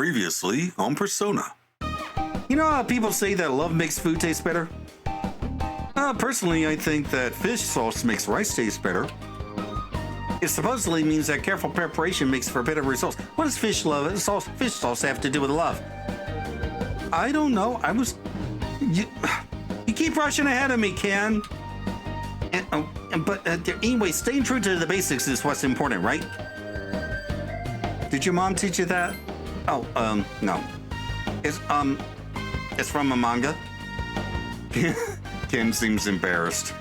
Previously on Persona. You know how people say that love makes food taste better? Personally, I think that fish sauce makes rice taste better. It supposedly means that careful preparation makes for better results. What does fish sauce have to do with love? I don't know. You keep rushing ahead of me, Ken. But anyway, staying true to the basics is what's important, right? Did your mom teach you that? Oh, no. It's from a manga. Ken seems embarrassed.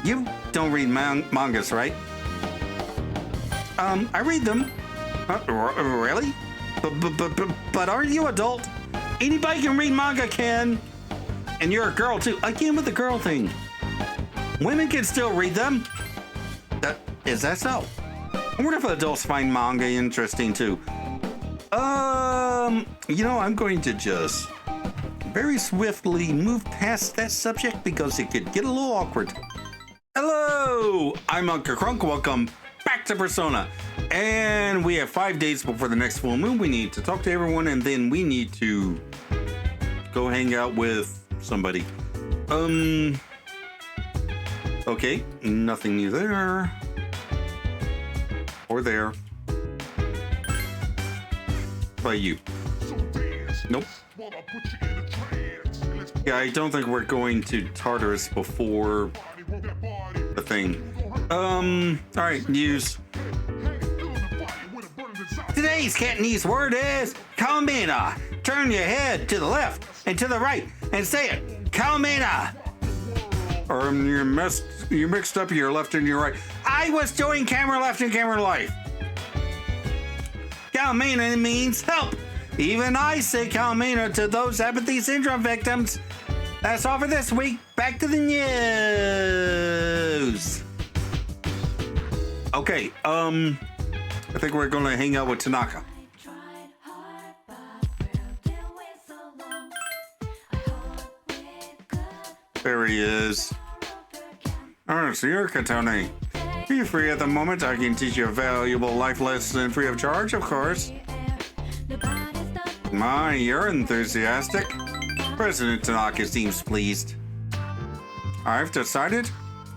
You don't read mangas, right? I read them. Really? But aren't you adult? Anybody can read manga, Ken. And you're a girl, too. Again with the girl thing. Women can still read them. Is that so? I wonder if adults find manga interesting, too. I'm going to just very swiftly move past that subject because it could get a little awkward. Hello, I'm Unca Crunk. Welcome back to Persona. And we have 5 days before the next full moon. We need to talk to everyone, and then we need to go hang out with somebody. Okay, nothing new there. Or there. By you. Nope. Yeah, I don't think we're going to Tartarus before the thing. Alright, news. Today's Cantonese word is Kaomena. Turn your head to the left and to the right and say it. Kaomena. You mixed up your left and your right. I was doing camera left and camera right. Kaomena means help. Even I say Kaomena to those apathy syndrome victims. That's all for this week. Back to the news. Okay, I think we're gonna hang out with Tanaka. There he is. Oh, it's your Katone. Are you free at the moment? I can teach you a valuable life lesson free of charge, of course. My, you're enthusiastic. President Tanaka seems pleased. I've decided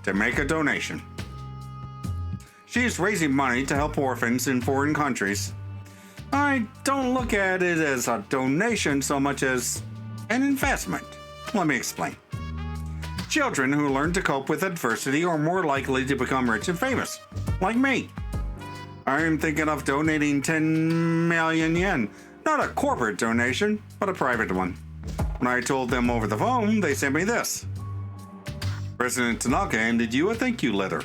to make a donation. She's raising money to help orphans in foreign countries. I don't look at it as a donation so much as an investment. Let me explain. Children who learn to cope with adversity are more likely to become rich and famous, like me. I'm thinking of donating 10 million yen. Not a corporate donation, but a private one. When I told them over the phone, they sent me this. President Tanaka handed you a thank you letter.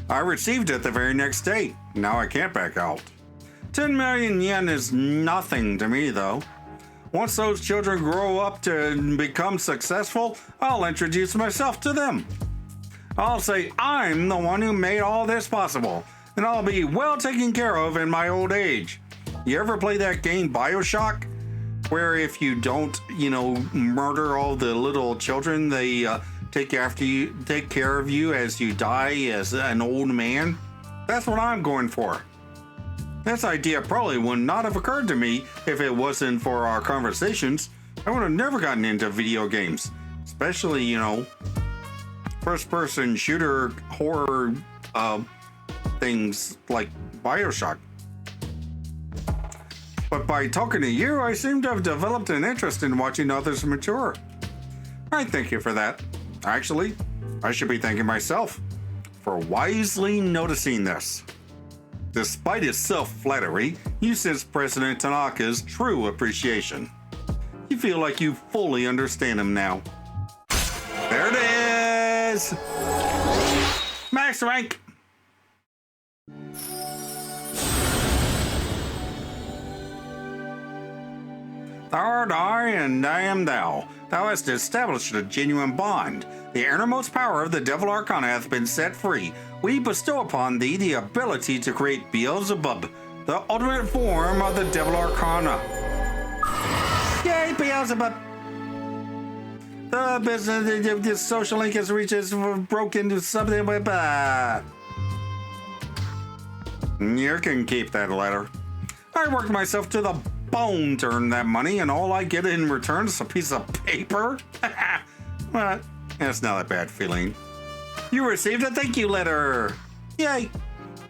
I received it the very next day. Now I can't back out. 10 million yen is nothing to me, though. Once those children grow up to become successful, I'll introduce myself to them. I'll say I'm the one who made all this possible, and I'll be well taken care of in my old age. You ever play that game BioShock? Where if you don't, murder all the little children, they take care of you as you die as an old man? That's what I'm going for. This idea probably would not have occurred to me if it wasn't for our conversations. I would have never gotten into video games, especially, first-person shooter horror things like BioShock. But by talking to you, I seem to have developed an interest in watching others mature. I thank you for that. Actually, I should be thanking myself for wisely noticing this. Despite his self-flattery, you sense President Tanaka's true appreciation. You feel like you fully understand him now. There it is! Max rank! Thou art I, and I am thou. Thou hast established a genuine bond. The innermost power of the Devil Arcana hath been set free. We bestow upon thee the ability to create Beelzebub, the ultimate form of the Devil Arcana. Yay, Beelzebub! The business, the social link has reached broke into something with, You can keep that letter. I worked myself to the bone to earn that money, and all I get in return is a piece of paper? Well, that's not a bad feeling. You received a thank you letter. Yay.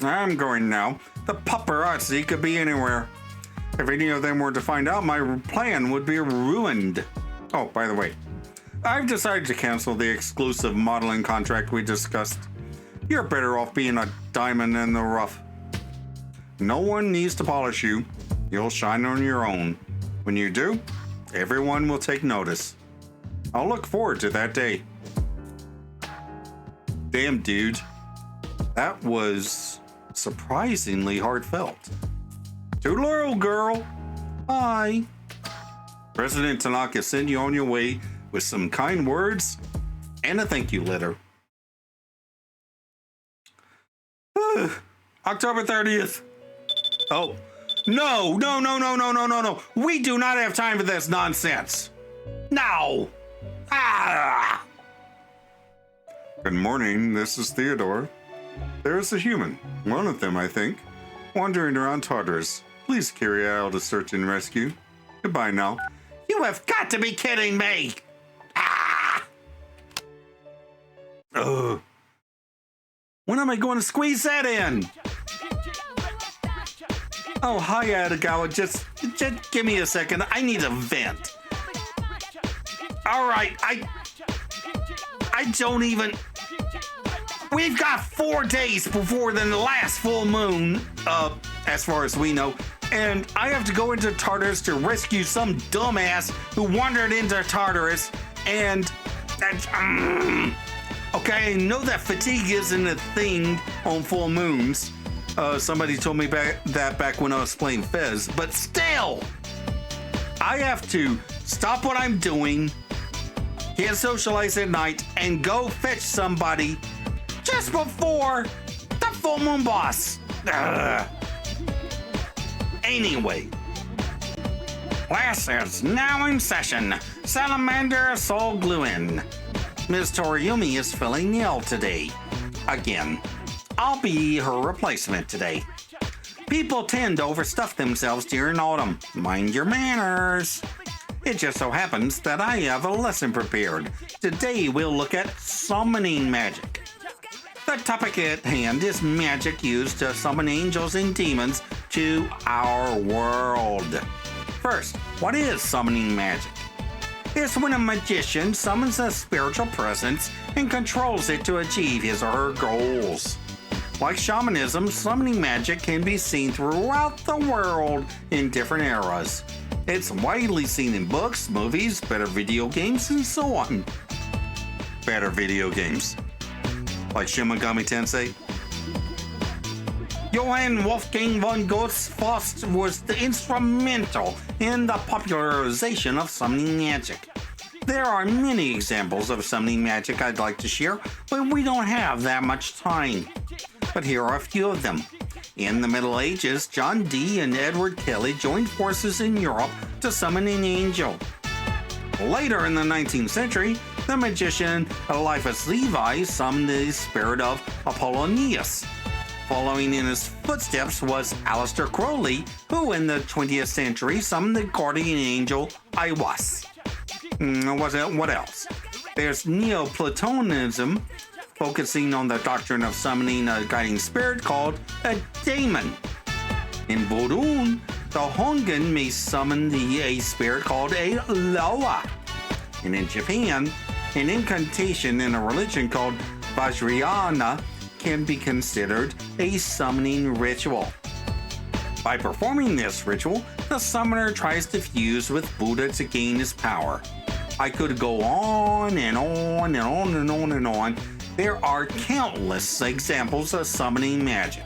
I'm going now. The paparazzi could be anywhere. If any of them were to find out, my plan would be ruined. Oh, by the way, I've decided to cancel the exclusive modeling contract we discussed. You're better off being a diamond in the rough. No one needs to polish you. You'll shine on your own. When you do, everyone will take notice. I'll look forward to that day. Damn, dude. That was surprisingly heartfelt. Toodaloo, girl. Bye. President Tanaka sent you on your way with some kind words and a thank you letter. October 30th. Oh, no. We do not have time for this nonsense. No. Ah. Good morning, this is Theodore. There's a human, one of them I think, wandering around Tartarus. Please carry out a search and rescue. Goodbye now. You have got to be kidding me! Ah! Ugh. When am I going to squeeze that in? Oh, hi, Adagawa. Just give me a second. I need a vent. All right, I don't even... We've got 4 days before the last full moon, as far as we know, and I have to go into Tartarus to rescue some dumbass who wandered into Tartarus, and... okay, I know that fatigue isn't a thing on full moons. Somebody told me back when I was playing Fez, but still! I have to stop what I'm doing, can't socialize at night, and go fetch somebody just before the full moon boss. Ugh. Anyway, class is now in session. Salamander Soul Gluin. Ms. Toriumi is filling Neil today. Again, I'll be her replacement today. People tend to overstuff themselves during autumn. Mind your manners. It just so happens that I have a lesson prepared. Today we'll look at summoning magic. The topic at hand is magic used to summon angels and demons to our world. First, what is summoning magic? It's when a magician summons a spiritual presence and controls it to achieve his or her goals. Like shamanism, summoning magic can be seen throughout the world in different eras. It's widely seen in books, movies, better video games, and so on. Better video games. Like Shin Megami Tensei. Johann Wolfgang von Goethe Faust was instrumental in the popularization of summoning magic. There are many examples of summoning magic I'd like to share, but we don't have that much time. But here are a few of them. In the Middle Ages, John Dee and Edward Kelly joined forces in Europe to summon an angel. Later in the 19th century, the magician Eliphas Levi summoned the spirit of Apollonius. Following in his footsteps was Aleister Crowley, who in the 20th century summoned the guardian angel Aiwass. What else? There's Neoplatonism, focusing on the doctrine of summoning a guiding spirit called a daemon. In Vodun, the Hongan may summon a spirit called a Loa. And in Japan, an incantation in a religion called Vajrayana can be considered a summoning ritual. By performing this ritual, the summoner tries to fuse with Buddha to gain his power. I could go on and on and on and on and on. There are countless examples of summoning magic.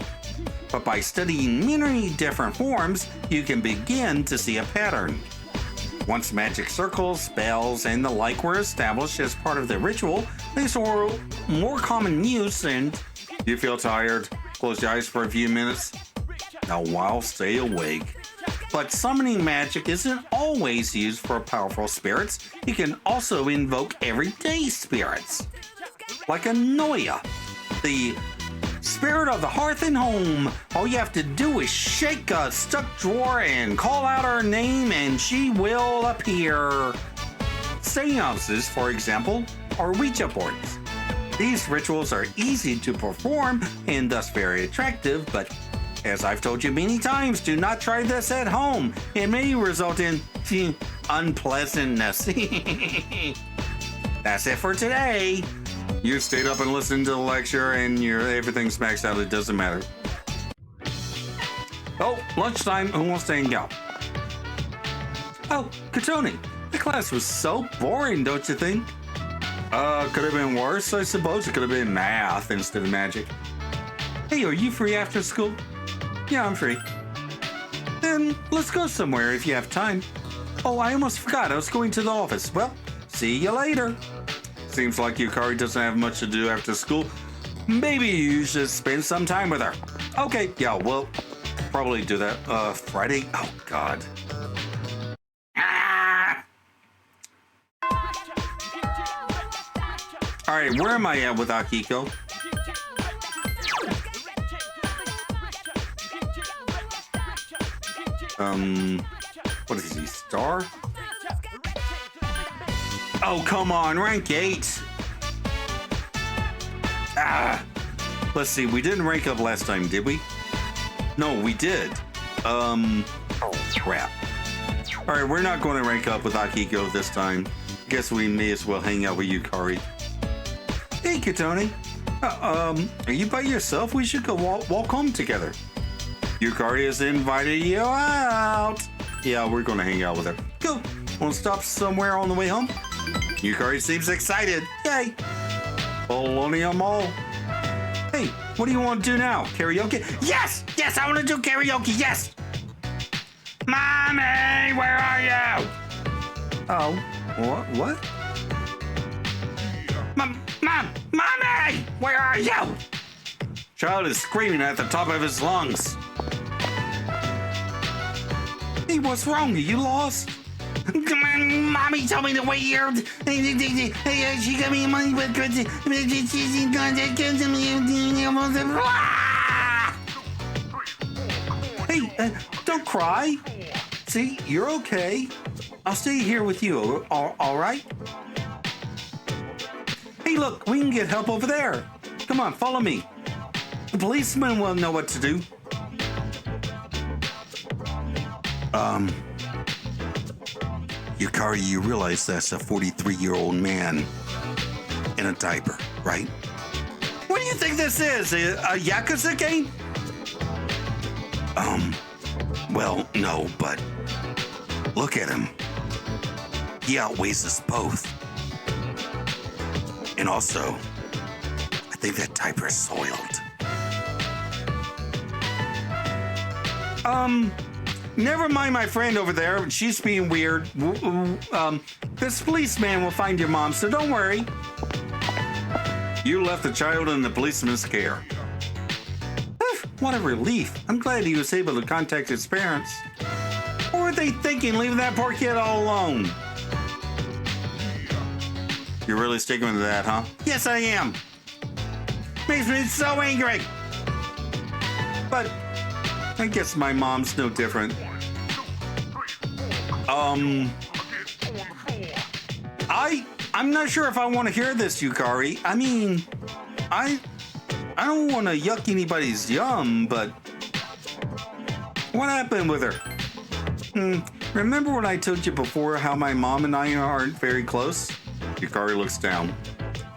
But by studying many different forms, you can begin to see a pattern. Once magic circles, spells, and the like were established as part of the ritual, they saw more common use and... You feel tired? Close your eyes for a few minutes. Now while stay awake. But summoning magic isn't always used for powerful spirits. You can also invoke everyday spirits. Like a Noya, the Spirit of the hearth and home. All you have to do is shake a stuck drawer and call out her name and she will appear. Seances, for example, are Ouija boards. These rituals are easy to perform and thus very attractive, but as I've told you many times, do not try this at home. It may result in unpleasantness. That's it for today. You stayed up and listened to the lecture and everything's maxed out. It doesn't matter. Oh, lunchtime. Who wants to hang out? Oh, Katoni. The class was so boring, don't you think? Could have been worse, I suppose. It could have been math instead of magic. Hey, are you free after school? Yeah, I'm free. Then let's go somewhere if you have time. Oh, I almost forgot. I was going to the office. Well, see you later. Seems like Yukari doesn't have much to do after school. Maybe you should spend some time with her. Okay, yeah, we'll probably do that. Friday? Oh, God. Ah! All right, where am I at with Akiko? What is he, star? Oh, come on, rank 8. Ah, let's see, we didn't rank up last time, did we? No, we did. Crap. All right, we're not going to rank up with Akiko this time. Guess we may as well hang out with Yukari. Hey, Katoni. Are you by yourself? We should go walk home together. Yukari has invited you out. Yeah, we're going to hang out with her. Go. Want to stop somewhere on the way home? Yukari seems excited. Yay. Bologna Mall. Hey, what do you want to do now? Karaoke? Yes! Yes, I want to do karaoke. Yes! Mommy, where are you? Oh, what? Mommy, where are you? Child is screaming at the top of his lungs. Hey, what's wrong? Are you lost? Come on, Mommy told me to wait here. She got me money, but she's going to give to me. Hey, don't cry. See, you're okay. I'll stay here with you, all right? Hey, look, we can get help over there. Come on, follow me. The policeman will know what to do. Yukari, you realize that's a 43-year-old man in a diaper, right? What do you think this is? A Yakuza game? Well, no, but look at him. He outweighs us both. And also, I think that diaper is soiled. Never mind my friend over there. She's being weird. This policeman will find your mom, so don't worry. You left the child in the policeman's care. What a relief. I'm glad he was able to contact his parents. What were they thinking, leaving that poor kid all alone? You're really sticking with that, huh? Yes, I am. Makes me so angry. But I guess my mom's no different. I'm not sure if I want to hear this, Yukari. I mean, I don't want to yuck anybody's yum, but what happened with her? Remember when I told you before how my mom and I aren't very close? Yukari looks down.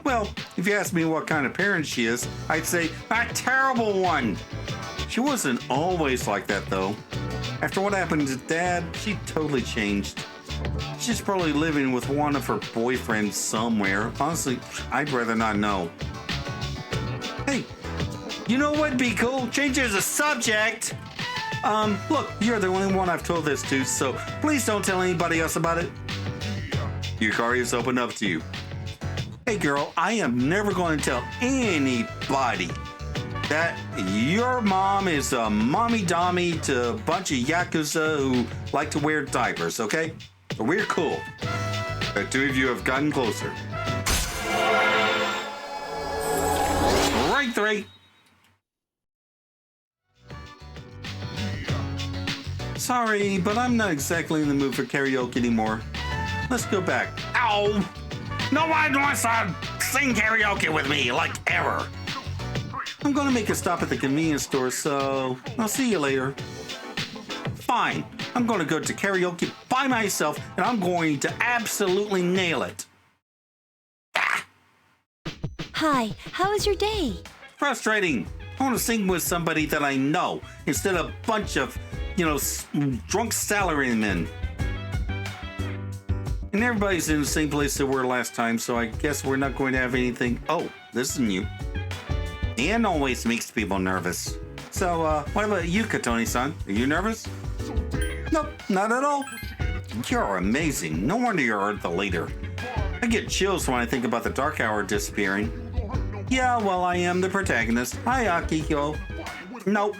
Well, if you ask me what kind of parent she is, I'd say a terrible one. She wasn't always like that, though. After what happened to Dad, she totally changed. She's probably living with one of her boyfriends somewhere. Honestly, I'd rather not know. Hey, you know what'd be cool? Changes the subject. Look, you're the only one I've told this to, so please don't tell anybody else about it. Yukari has opened up to you. Hey, girl, I am never going to tell anybody that your mom is a mommy-dommy to a bunch of Yakuza who like to wear diapers, okay? So we're cool. The two of you have gotten closer. Rank 3. Sorry, but I'm not exactly in the mood for karaoke anymore. Let's go back. Ow! No one wants to sing karaoke with me, like ever. I'm gonna make a stop at the convenience store, so I'll see you later. Fine. I'm gonna go to karaoke by myself, and I'm going to absolutely nail it. Hi, how was your day? Frustrating. I want to sing with somebody that I know instead of a bunch of, drunk salarymen. And everybody's in the same place they were last time, so I guess we're not going to have anything. Oh, this is new. And always makes people nervous. So, what about you, Katoni-san? Are you nervous? Nope, not at all. You're amazing. No wonder you're the leader. I get chills when I think about the Dark Hour disappearing. Yeah, well, I am the protagonist. Hi, Akiko. No.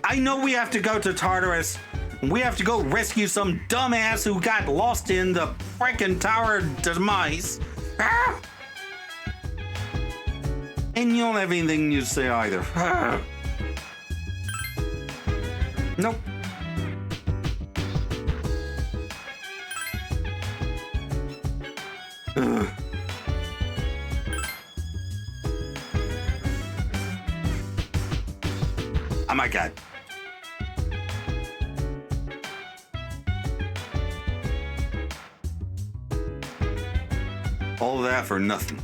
I know we have to go to Tartarus. We have to go rescue some dumbass who got lost in the freaking Tower Demise. Ah! And you don't have anything new to say either. Ah! Nope. Ugh. Oh my god. All that for nothing.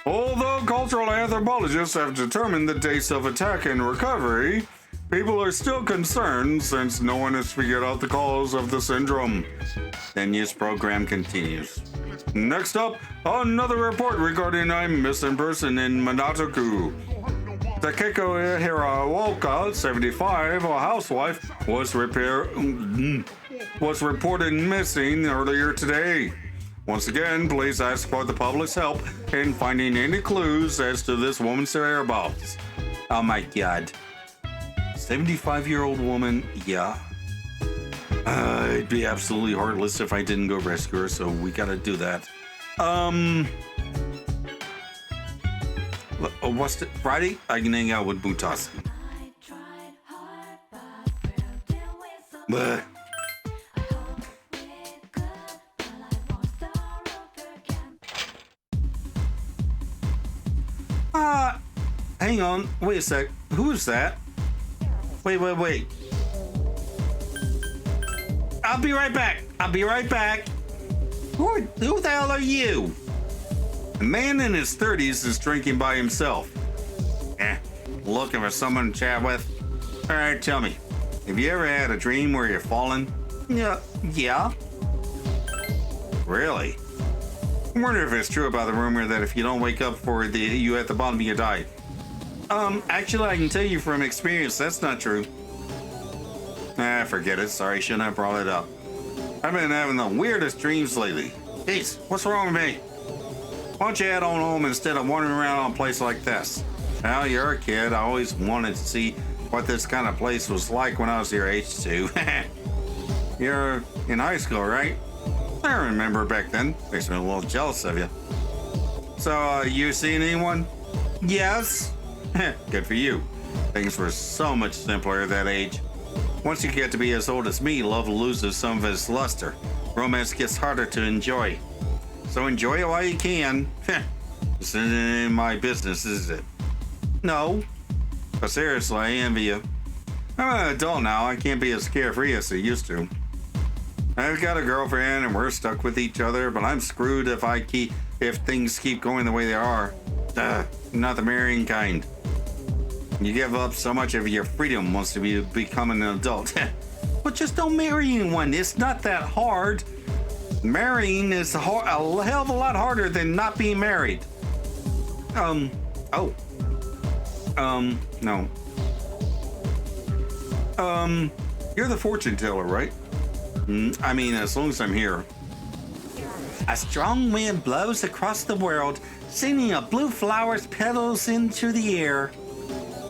Although cultural anthropologists have determined the dates of attack and recovery, people are still concerned since no one has figured out the cause of the syndrome. The news program continues. Next up, another report regarding a missing person in Minatoku. Takeko Hiraoka, 75, a housewife, was reported missing earlier today. Once again, please ask for the public's help in finding any clues as to this woman's whereabouts. Oh my god. 75-year-old woman, yeah. It'd be absolutely heartless if I didn't go rescue her, so we gotta do that. What's it? Friday? I can hang out with Butasi. Bleh. Hang on. Wait a sec. Who is that? Wait. I'll be right back. Who the hell are you? A man in his 30s is drinking by himself. Looking for someone to chat with? Alright, tell me. Have you ever had a dream where you're falling? Yeah. Really? I wonder if it's true about the rumor that if you don't wake up for you at the bottom, you die. Actually, I can tell you from experience, that's not true. Forget it. Sorry, shouldn't have brought it up. I've been having the weirdest dreams lately. Jeez, what's wrong with me? Why don't you head on home instead of wandering around on a place like this? Well, you're a kid. I always wanted to see what this kind of place was like when I was your age, too. You're in high school, right? I remember back then. Makes me a little jealous of you. So, you seen anyone? Yes. Good for you. Things were so much simpler at that age. Once you get to be as old as me, love loses some of its luster. Romance gets harder to enjoy. So enjoy it while you can. This isn't my business, is it? No. But seriously, I envy you. I'm an adult now. I can't be as carefree as I used to. I've got a girlfriend and we're stuck with each other, but I'm screwed if things keep going the way they are. Not the marrying kind. You give up so much of your freedom once you become an adult. But just don't marry anyone. It's not that hard. Marrying is a hell of a lot harder than not being married. No. You're the fortune teller, right? I mean, as long as I'm here. A strong wind blows across the world, sending a blue flower's petals into the air.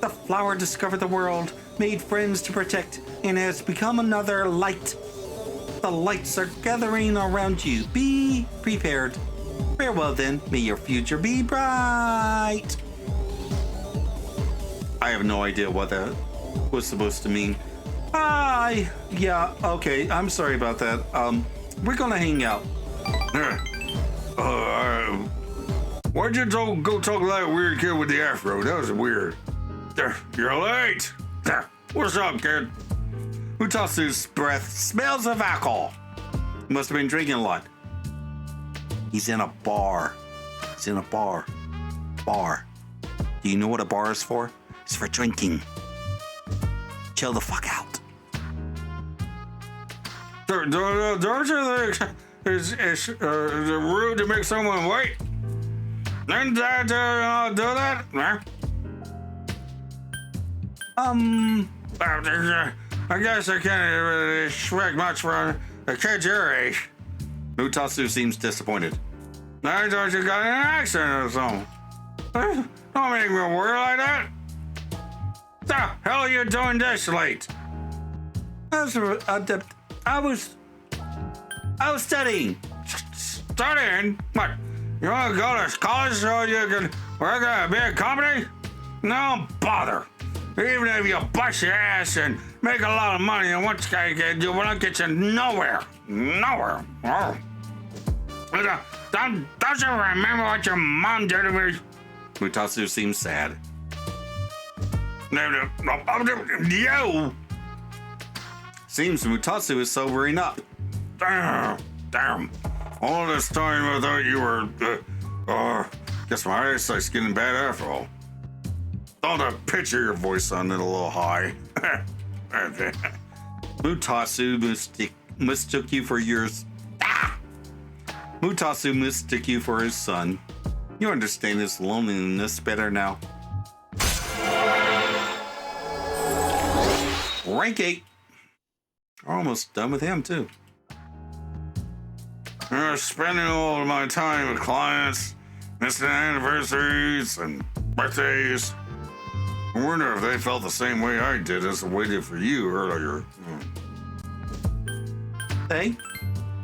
The flower discovered the world, made friends to protect, and has become another light. The lights are gathering around you. Be prepared. Farewell then. May your future be bright. I have no idea what was supposed to mean. Hi. Yeah, okay. I'm sorry about that. We're gonna hang out. Why'd you go talk to that weird kid with the afro? That was weird. You're late. What's up, kid? Mutatsu's breath smells of alcohol. He must have been drinking a lot. He's in a bar. He's in a bar. Bar. Do you know what a bar is for? It's for drinking. Chill the fuck out. Don't you think it's rude to make someone wait? Didn't that do that? Huh? I guess I can't really expect much from a kid your age. Mutatsu seems disappointed. I thought you got in an accident or something. Don't make me worry like that. The hell are you doing this late? I was studying. Studying? What? You want to go to college so you can work at a big company? No bother. Even if you bust your ass and make a lot of money, and what you will get you nowhere. Nowhere. Oh. Don't you remember what your mom did to me? Mutatsu seems sad. You! Seems Mutatsu is sobering up. Damn. All this time I thought you were, guess my eyesight's getting bad after all. Thought the pitch of your voice sounded a little high. Mutatsu mistook you for yours. Mutatsu mistook you for his son. You understand his loneliness better now. Rank 8. We're almost done with him, too. Spending all of my time with clients, missing anniversaries and birthdays. I wonder if they felt the same way I did as I waited for you earlier. Hey?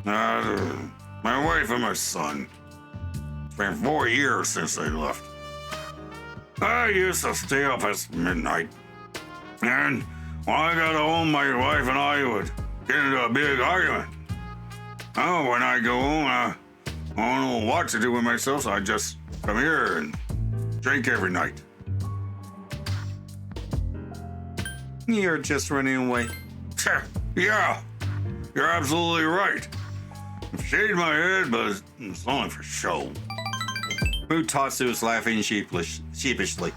My wife and my son. It's been 4 years since they left. I used to stay up past midnight. And when I got home, my wife and I would get into a big argument. Oh, when I go home, I don't know what to do with myself, so I just come here and drink every night. You're just running away. Yeah, you're absolutely right. I've shaved my head, but it's only for show. Mutatsu is laughing sheepishly.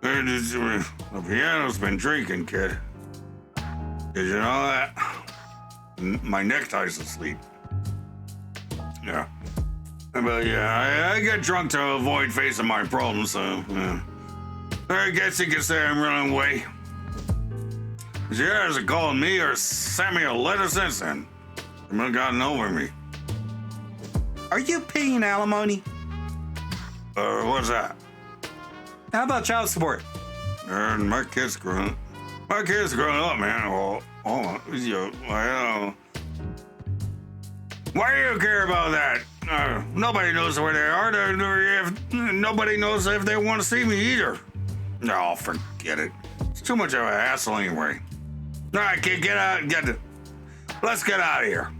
The piano's been drinking, kid. Did you know that? My necktie's asleep. Yeah. But yeah, I get drunk to avoid facing my problems, so yeah. I guess you could say I'm running away. She hasn't called me or sent me a letter since then. She might have gotten over me. Are you paying alimony? What's that? How about child support? My kid's grown up, man. Well, why do you care about that? Nobody knows where they are. Nobody knows if they want to see me either. No, forget it. It's too much of a hassle anyway. All right, kid, get out. Let's get out of here.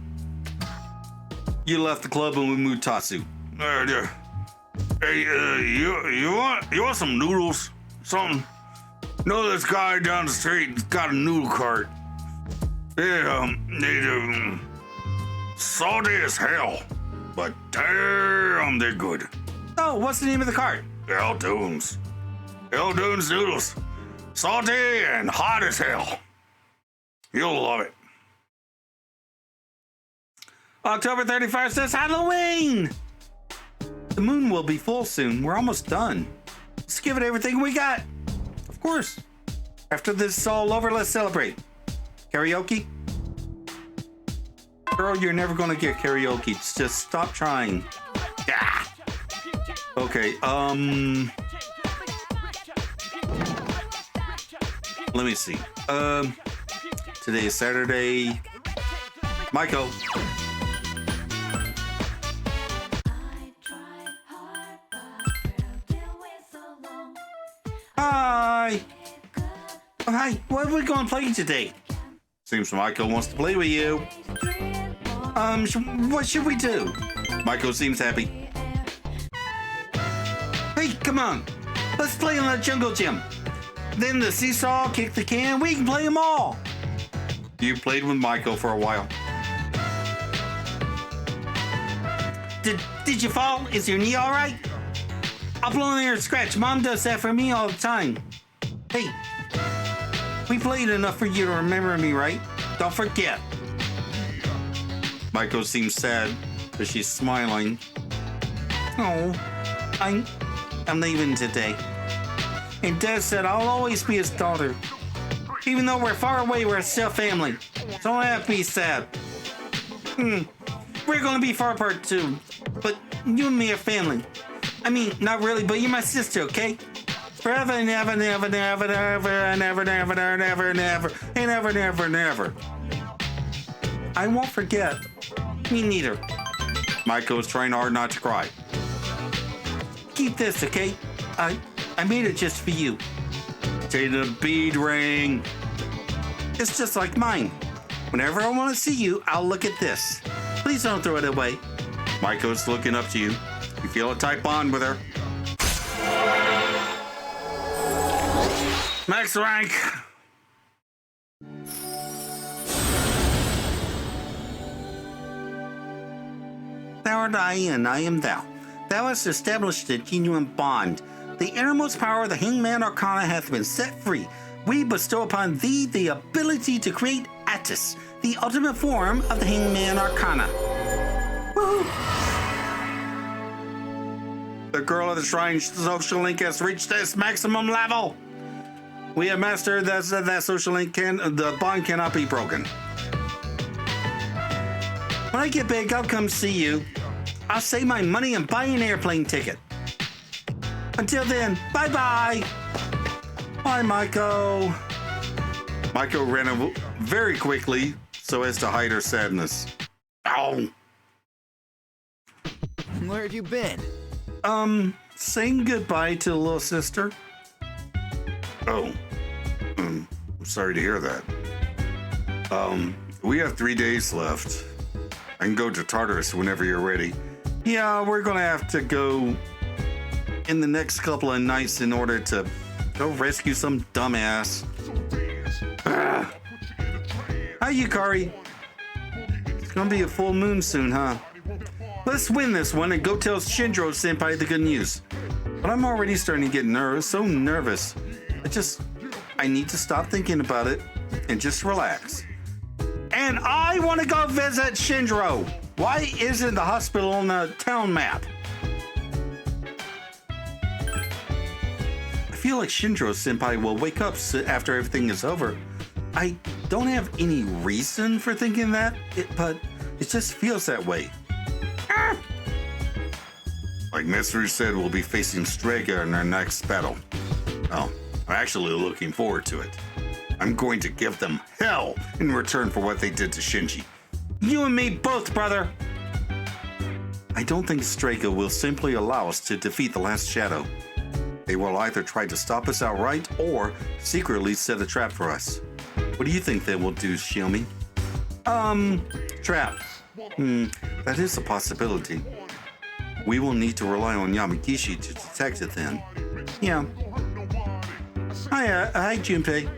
You left the club with Mutatsu. Hey, you want some noodles? Something? Know this guy down the street got a noodle cart. Yeah, they salty as hell, but damn, they're good. Oh, what's the name of the cart? El Dunes noodles, salty and hot as hell. You'll love it. October 31st is Halloween! The moon will be full soon. We're almost done. Let's give it everything we got. Of course. After this is all over, let's celebrate. Karaoke? Girl, you're never gonna get karaoke. Just stop trying. Yeah. Okay, let me see. Today is Saturday. Michael. Hi. Hi, what are we going to play today? Seems Michael wants to play with you. What should we do? Michael seems happy. Hey, come on. Let's play in the jungle gym. Then the seesaw, kick the can, we can play them all. You played with Michael for a while. Did you fall? Is your knee all right? I'll blow in there and scratch. Mom does that for me all the time. Hey, we played enough for you to remember me, right? Don't forget. Michael seems sad, but she's smiling. Oh, I'm leaving today. And Dad said I'll always be his daughter. Even though we're far away, we're still family. So don't have to be sad. We're gonna be far apart too. But you and me are family. I mean, not really, but you're my sister, okay? Forever and ever, never, never, never, never, never, never, never, never, and never, never, never. I won't forget. Me neither. Michael's trying hard not to cry. Keep this, okay? I made it just for you. Take the bead ring. It's just like mine. Whenever I want to see you, I'll look at this. Please don't throw it away. Michael's looking up to you. You feel a tight bond with her. Max rank. Thou art I, and I am thou. Thou hast established a genuine bond. The innermost power of the Hangman Arcana hath been set free. We bestow upon thee the ability to create Attis, the ultimate form of the Hangman Arcana. Woo! The girl of the shrine social link has reached its maximum level. We have mastered that social link the bond cannot be broken. When I get big, I'll come see you. I'll save my money and buy an airplane ticket. Until then, bye-bye. Bye, Michael. Michael ran very quickly so as to hide her sadness. Ow. Where have you been? Saying goodbye to the little sister. Oh, I'm sorry to hear that. We have 3 days left. I can go to Tartarus whenever you're ready. Yeah, we're gonna have to go in the next couple of nights in order to go rescue some dumbass. Hi, Yukari. It's gonna be a full moon soon, huh? Let's win this one and go tell Shindro Senpai the good news. But I'm already starting to get nervous, so nervous. I need to stop thinking about it and just relax. And I want to go visit Shindro. Why isn't the hospital on the town map? I feel like Shindro Senpai will wake up after everything is over. I don't have any reason for thinking that, but it just feels that way. Like Mitsuru said, we'll be facing Strega in our next battle. Oh, I'm actually looking forward to it. I'm going to give them hell in return for what they did to Shinji. You and me both, brother! I don't think Strega will simply allow us to defeat the last shadow. They will either try to stop us outright or secretly set a trap for us. What do you think they will do, Shiomi? Trap. That is a possibility. We will need to rely on Yamagishi to detect it then. Yeah. Hi, Junpei.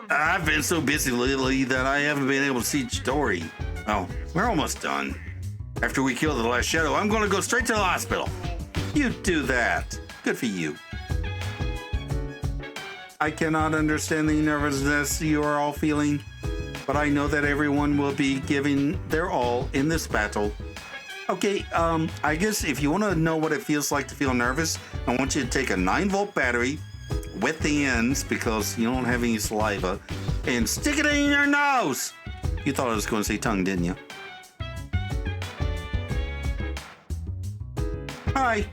I've been so busy lately that I haven't been able to see Chidori. Oh, we're almost done. After we kill the last shadow, I'm going to go straight to the hospital. You do that. Good for you. I cannot understand the nervousness you are all feeling, but I know that everyone will be giving their all in this battle. Okay, I guess if you want to know what it feels like to feel nervous, I want you to take a 9-volt battery, wet the ends because you don't have any saliva, and stick it in your nose! You thought I was going to say tongue, didn't you? Hi.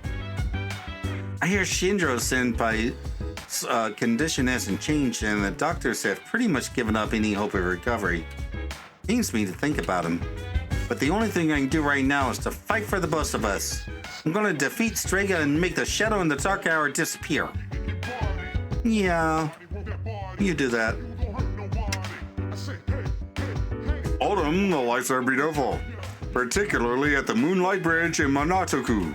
I hear Shindro Senpai's condition hasn't changed and the doctors have pretty much given up any hope of recovery. Pains me to think about him. But the only thing I can do right now is to fight for the both of us. I'm gonna defeat Strega and make the shadow in the dark hour disappear. Yeah. you do that. Autumn, the lights are beautiful, particularly at the Moonlight Bridge in Monatoku.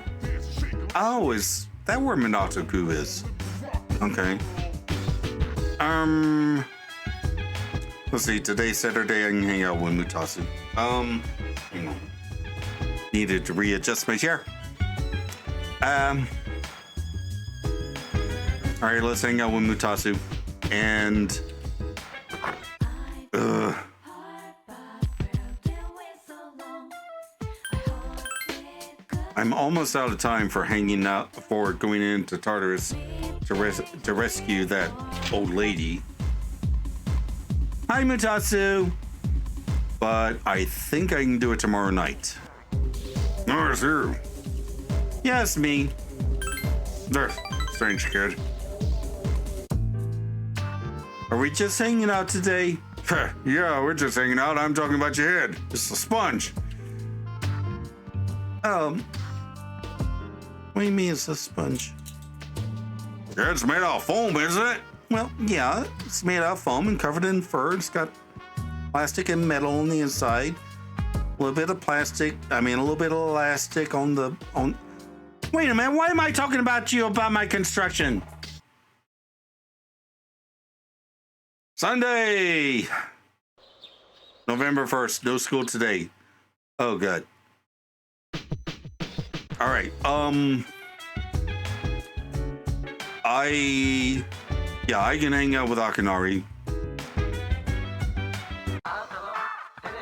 Oh, is that where Minatoku is? Okay. Let's see. Today's Saturday. I can hang out with Mutasu. Hang on. Needed to readjust my chair. All right, let's hang out with Mutasu. And I'm almost out of time for hanging out for going into Tartarus to rescue that old lady. Hi, Mutasu. But I think I can do it tomorrow night. Oh, it's you. Yes, me. There, strange kid. Are we just hanging out today? Yeah, we're just hanging out. I'm talking about your head. It's a sponge. What do you mean it's a sponge? Yeah, it's made out of foam, isn't it? Well, yeah, it's made out of foam and covered in fur. It's got plastic and metal on the inside. A little bit of plastic. I mean, a little bit of elastic on the. Wait a minute. Why am I talking about my construction? Sunday, November 1st. No school today. Oh, good. All right. I can hang out with Akinari.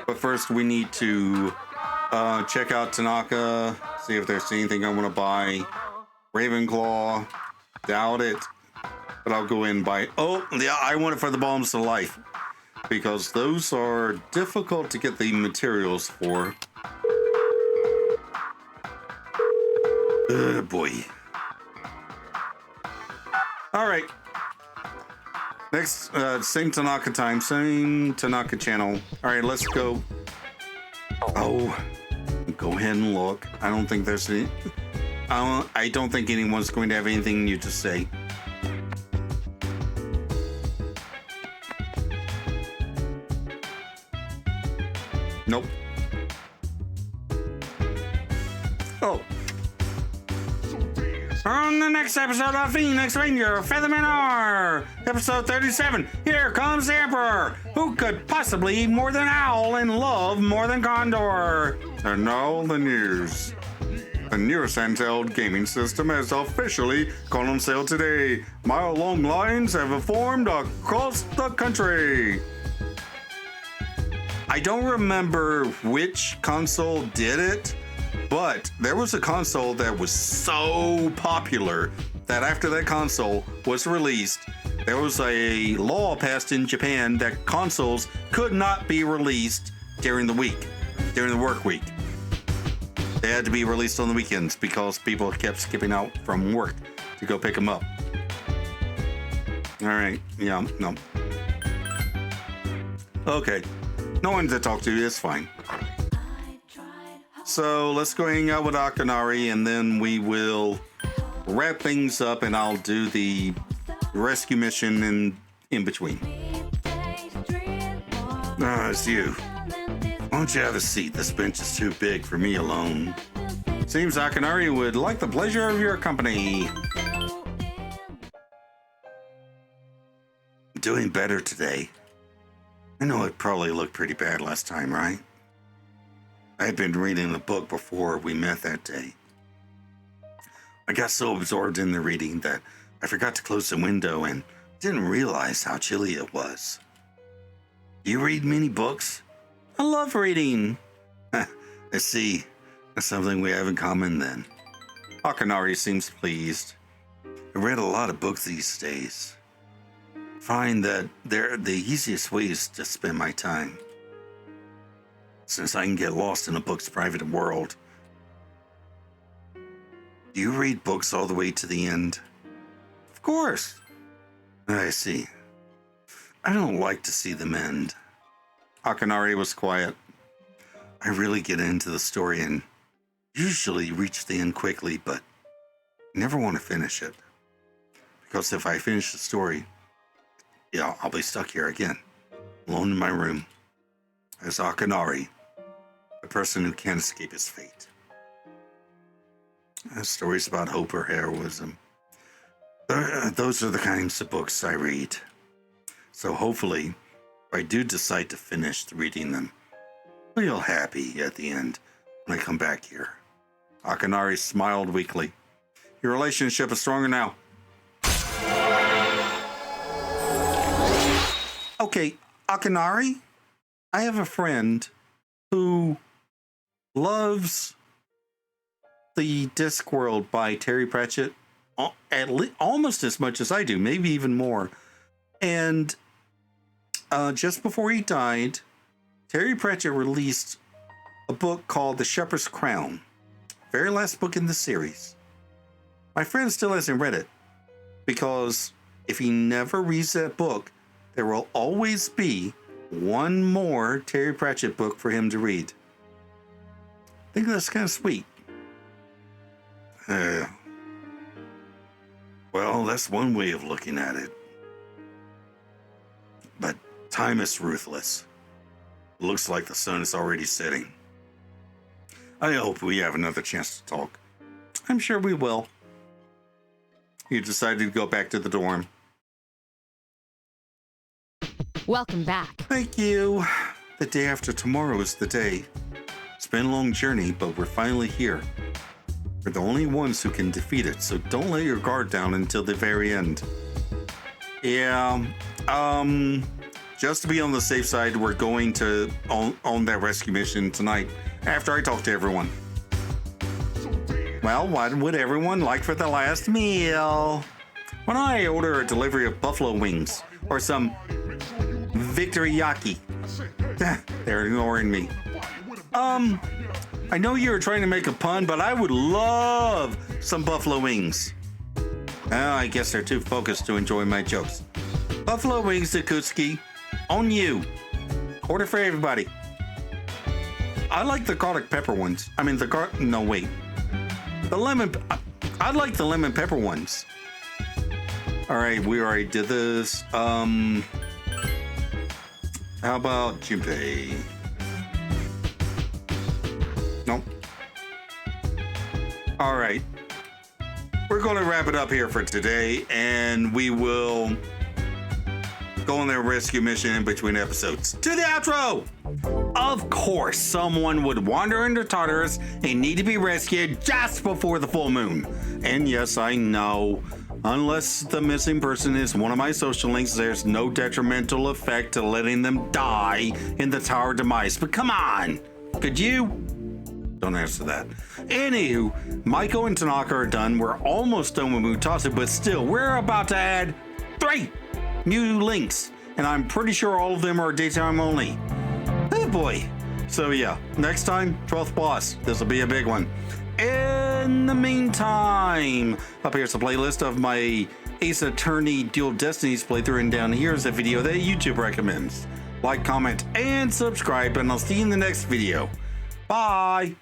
But first we need to check out Tanaka, see if there's anything I want to buy. Ravenclaw, doubt it. But I'll go in and buy. Oh, yeah, I want it for the Bombs to Life. Because those are difficult to get the materials for. Boy. All right. Next, same Tanaka time, same Tanaka channel. All right, let's go. Oh, go ahead and look. I don't think there's any. I don't think anyone's going to have anything new to say. Nope. Oh. On the next episode of Phoenix Ranger Featherman R, episode 37, here comes the Emperor. Who could possibly eat more than Owl and love more than Condor? And now the news. The newest handheld gaming system has officially gone on sale today. Mile-long lines have formed across the country. I don't remember which console did it, but there was a console that was so popular that after that console was released, there was a law passed in Japan that consoles could not be released during the week, during the work week. They had to be released on the weekends because people kept skipping out from work to go pick them up. All right, yeah, no. Okay, no one to talk to, it's fine. So let's go hang out with Akinari and then we will wrap things up and I'll do the rescue mission in between. It's you. Why don't you have a seat? This bench is too big for me alone. Seems Akinari would like the pleasure of your company. Doing better today. I know it probably looked pretty bad last time, right? I had been reading the book before we met that day. I got so absorbed in the reading that I forgot to close the window and didn't realize how chilly it was. Do you read many books? I love reading. I see. That's something we have in common then. Akinari seems pleased. I read a lot of books these days. Find that they're the easiest ways to spend my time. Since I can get lost in a book's private world. Do you read books all the way to the end? Of course. I see. I don't like to see them end. Akinari was quiet. I really get into the story and usually reach the end quickly, but I never want to finish it. Because if I finish the story, Yeah, I'll be stuck here again, alone in my room, as Akanari, a person who can't escape his fate. Stories about hope or heroism. Those are the kinds of books I read. So hopefully, if I do decide to finish reading them, I'll feel happy at the end when I come back here. Akanari smiled weakly. Your relationship is stronger now. Okay, Akanari, I have a friend who loves the Discworld by Terry Pratchett almost as much as I do, maybe even more. And just before he died, Terry Pratchett released a book called The Shepherd's Crown, very last book in the series. My friend still hasn't read it because if he never reads that book, there will always be one more Terry Pratchett book for him to read. I think that's kind of sweet. Well, that's one way of looking at it. But time is ruthless. Looks like the sun is already setting. I hope we have another chance to talk. I'm sure we will. You decided to go back to the dorm. Welcome back. Thank you. The day after tomorrow is the day. It's been a long journey, but we're finally here. We're the only ones who can defeat it, so don't let your guard down until the very end. Yeah, just to be on the safe side, we're going to on that rescue mission tonight after I talk to everyone. Well, what would everyone like for the last meal? Why don't I order a delivery of buffalo wings or some victory yaki? They're ignoring me. I know you were trying to make a pun, but I would love some buffalo wings. Oh, I guess they're too focused to enjoy my jokes. Buffalo wings, Zakutski. On you. Order for everybody. I like the garlic pepper ones. I mean, no, wait. The lemon... I like the lemon pepper ones. All right, we already did this. How about Junpei? Nope. All right. We're going to wrap it up here for today, and we will go on their rescue mission in between episodes. To the outro! Of course, someone would wander into Tartarus and need to be rescued just before the full moon. And yes, I know, unless the missing person is one of my social links, there's no detrimental effect to letting them die in the Tower of Demise. But come on, could you? Don't answer that. Anywho, Maiko and Tanaka are done. We're almost done with Mutasa, but still, we're about to add 3 new links. And I'm pretty sure all of them are daytime only. Oh boy. So yeah, next time, 12th boss. This will be a big one. In the meantime, up here's a playlist of my Ace Attorney Dual Destinies playthrough, and down here is a video that YouTube recommends. Like, comment, and subscribe, and I'll see you in the next video. Bye!